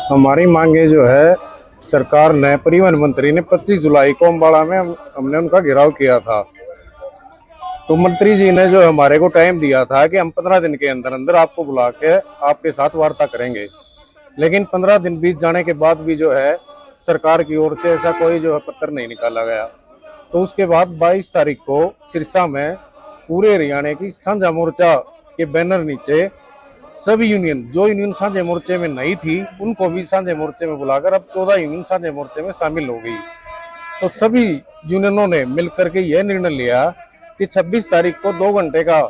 हमारी मांगे जो है, सरकार ने, परिवहन मंत्री ने 25 जुलाई को अम्बाड़ा में हमने उनका घेराव किया था। तो मंत्री जी ने जो हमारे को टाइम दिया था कि हम 15 दिन के अंदर अंदर आपको बुला के आपके साथ वार्ता करेंगे। लेकिन 15 दिन बीत जाने के बाद भी जो है सरकार की ओर से ऐसा कोई जो है पत्र नहीं निकाला गया। तो उसके बाद 22 तारीख को सिरसा में पूरे हरियाणा की साझा मोर्चा के बैनर नीचे सभी यूनियन, जो यूनियन साझे मोर्चे में नहीं थी, उनको भी साझे मोर्चे में बुलाकर अब 14 यूनियन साझे मोर्चे में शामिल हो गई। तो सभी यूनियनों ने मिलकर के यह निर्णय लिया कि 26 तारीख को 2 घंटे का,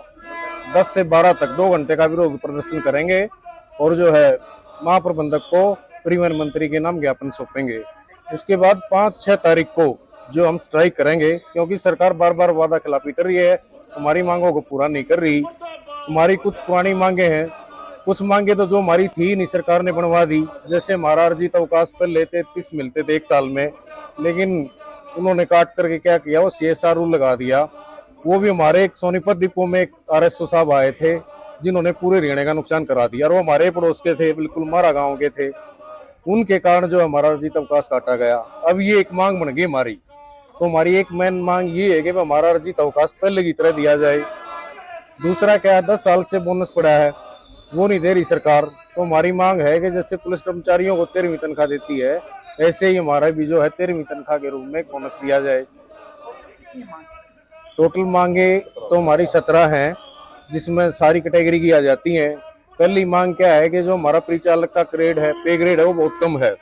10 से 12 तक 2 घंटे का विरोध प्रदर्शन करेंगे और जो है महाप्रबंधक को परिवहन मंत्री के नाम ज्ञापन सौंपेंगे। उसके बाद 5-6 तारीख को जो हम स्ट्राइक करेंगे, क्योंकि सरकार बार बार वादा खिलाफी कर रही है, हमारी मांगों को पूरा नहीं कर रही। हमारी कुछ पुरानी मांगे हैं, कुछ मांगे तो जो हमारी थी नहीं सरकार ने बनवा दी। जैसे हमारा अर्जित अवकाश पहले 33 मिलते थे 1 साल में, लेकिन उन्होंने काट करके क्या किया, वो CSR रूल लगा दिया। वो भी हमारे एक सोनीपत डिपो में एक RSO साहब आए थे जिन्होंने पूरे हरियाणा का नुकसान करा दिया, और वो हमारे पड़ोस के थे, बिल्कुल हमारा गाँव के थे। उनके कारण जो हमारा अर्जित अवकाश काटा गया। अब ये एक मांग बन गई हमारी। तो हमारी एक मेन मांग ये है कि हमारा अर्जित अवकाश पहले की तरह दिया जाए। दूसरा क्या है, 10 साल से बोनस पड़ा है, वो नहीं दे रही सरकार। तो हमारी मांग है कि जैसे पुलिस कर्मचारियों को 13वीं तनख्वाह देती है, ऐसे ही हमारा भी जो है 13वीं तनख्वाह के रूप में बोनस दिया जाए। टोटल मांगे तो हमारी 17 हैं, जिसमें सारी कैटेगरी की आ जाती हैं। पहली मांग क्या है कि जो हमारा परिचालक का ग्रेड है, पे ग्रेड है, वो बहुत कम है।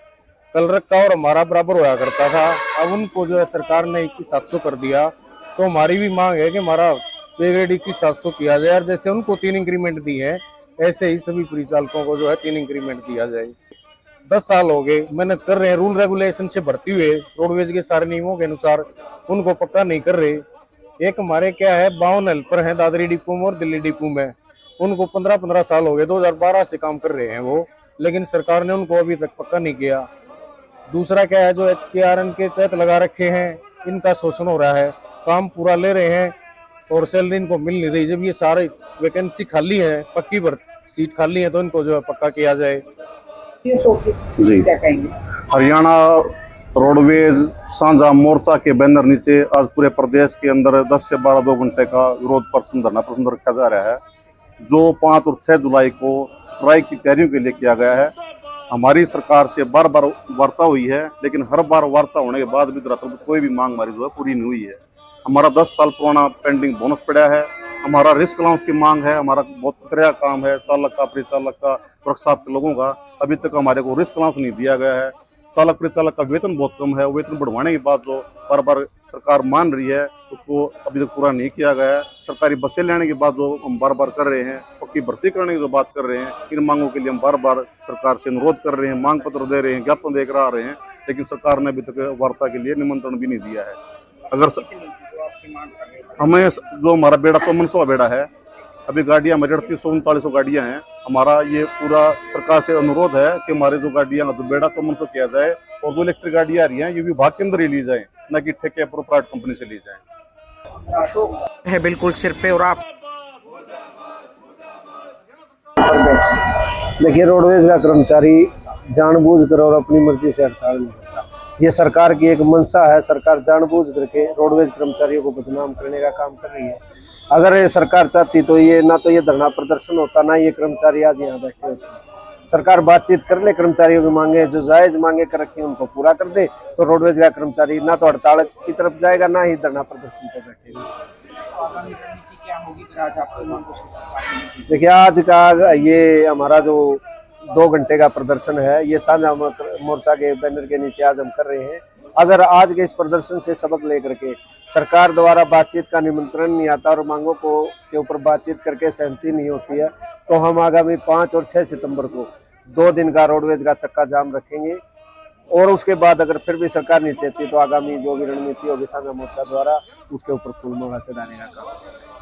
कलरक का और हमारा बराबर होया करता था, अब उनको जो है सरकार ने 21,700 कर दिया। तो हमारी भी मांग है कि हमारा पे ग्रेड 21,700 किया जाए, और जैसे उनको 3 इंक्रीमेंट दी है, ऐसे ही सभी परिचालकों को जो है 3 इंक्रीमेंट दिया जाए। 10 साल हो गए मेहनत कर रहे हैं, रूल रेगुलेशन से भर्ती हुए, रोडवेज के सारे नियमों के अनुसार, उनको पक्का नहीं कर रहे। एक हमारे क्या है, 52 हेल्पर हैं दादरी डिपो में और दिल्ली डिपो में, उनको 15-15 साल हो गए, 2012 से काम कर रहे हैं वो, लेकिन सरकार ने उनको अभी तक पक्का नहीं किया। दूसरा क्या है, जो HKRN के तहत लगा रखे हैं, इनका शोषण हो रहा है। काम पूरा ले रहे हैं और सैलरी इनको मिल नहीं रही। जब ये सारे वैकेंसी खाली है, पक्की सीट खाली है, तो इनको जो है पक्का किया जाए। जी, क्या कहेंगे? हरियाणा रोडवेज साझा मोर्चा के बैनर नीचे आज पूरे प्रदेश के अंदर 10 से 12 2 घंटे का विरोध प्रदर्शन, धरना प्रदर्शन रखा जा रहा है, जो 5 और 6 जुलाई को स्ट्राइक की तैयारियों के लिए किया गया है। हमारी सरकार से बार बार वार्ता हुई है, लेकिन हर बार वार्ता होने के बाद भी कोई भी मांग हमारी जो है पूरी नहीं हुई है। हमारा 10 साल पुराना पेंडिंग बोनस पड़ा है, हमारा रिस्क अलाउंस की मांग है, हमारा बहुत खतरा काम है, चालक का, परिचालक का, वर्कशॉप के लोगों का, अभी तक हमारे को रिस्क अलाउंस नहीं दिया गया है। चालक परिचालक का वेतन बहुत कम है, वेतन बढ़वाने के बाद जो बार बार सरकार मान रही है, उसको अभी तक पूरा नहीं किया गया है। सरकारी बसें लेने के बाद जो हम बार बार कर रहे हैं, पक्की भर्ती करने की जो बात कर रहे हैं, इन मांगों के लिए हम बार बार सरकार से अनुरोध कर रहे हैं, मांग पत्र दे रहे हैं, ज्ञापन देकर आ रहे हैं, लेकिन सरकार ने अभी तक वार्ता के लिए निमंत्रण भी नहीं दिया है। अगर हमें जो हमारा बेड़ा 5400 बेड़ा है, अभी गाड़ियां हमारी 3800-3900 गाड़ियां हैं, हमारा ये पूरा सरकार से अनुरोध है कि हमारे जो गाड़ियां जो बेड़ा 5400 किया जाए, और जो इलेक्ट्रिक गाड़ियां आ रही हैं ये विभाग के अंदर ही ली जाए, न कि ठेके पर प्राइवेट कंपनी से ली जाए। है बिल्कुल सिर पे। और आप देखिए, रोडवेज का कर्मचारी जानबूझकर और अपनी मर्जी से हड़ताल नहीं करता। ये सरकार की एक मंशा है। सरकार जानबूझ करके रोडवेज कर्मचारियों को बदनाम करने का काम कर रही है। अगर ये सरकार चाहती तो ये ना तो ये धरना प्रदर्शन होता, ना ये कर्मचारी आज यहाँ बैठे होते। सरकार बातचीत कर ले, कर्मचारियों की मांगे जो जायज मांगे कर रखी है उनको पूरा कर दे, तो रोडवेज का कर्मचारी ना तो हड़ताल की तरफ जाएगा, ना ही धरना प्रदर्शन पर बैठेगा। देखिए, आज का ये हमारा जो 2 घंटे का प्रदर्शन है, ये साझा मोर्चा के बैनर के नीचे आज हम कर रहे हैं। अगर आज के इस प्रदर्शन से सबक लेकर के सरकार द्वारा बातचीत का निमंत्रण नहीं आता और मांगों को के ऊपर बातचीत करके सहमति नहीं होती है, तो हम आगामी 5 और 6 सितंबर को 2 दिन का रोडवेज का चक्का जाम रखेंगे। और उसके बाद अगर फिर भी सरकार नहीं चाहती, तो आगामी जो भी रणनीति होगी साझा मोर्चा द्वारा, उसके ऊपर फूल माला चढ़ाने का काम करेंगे।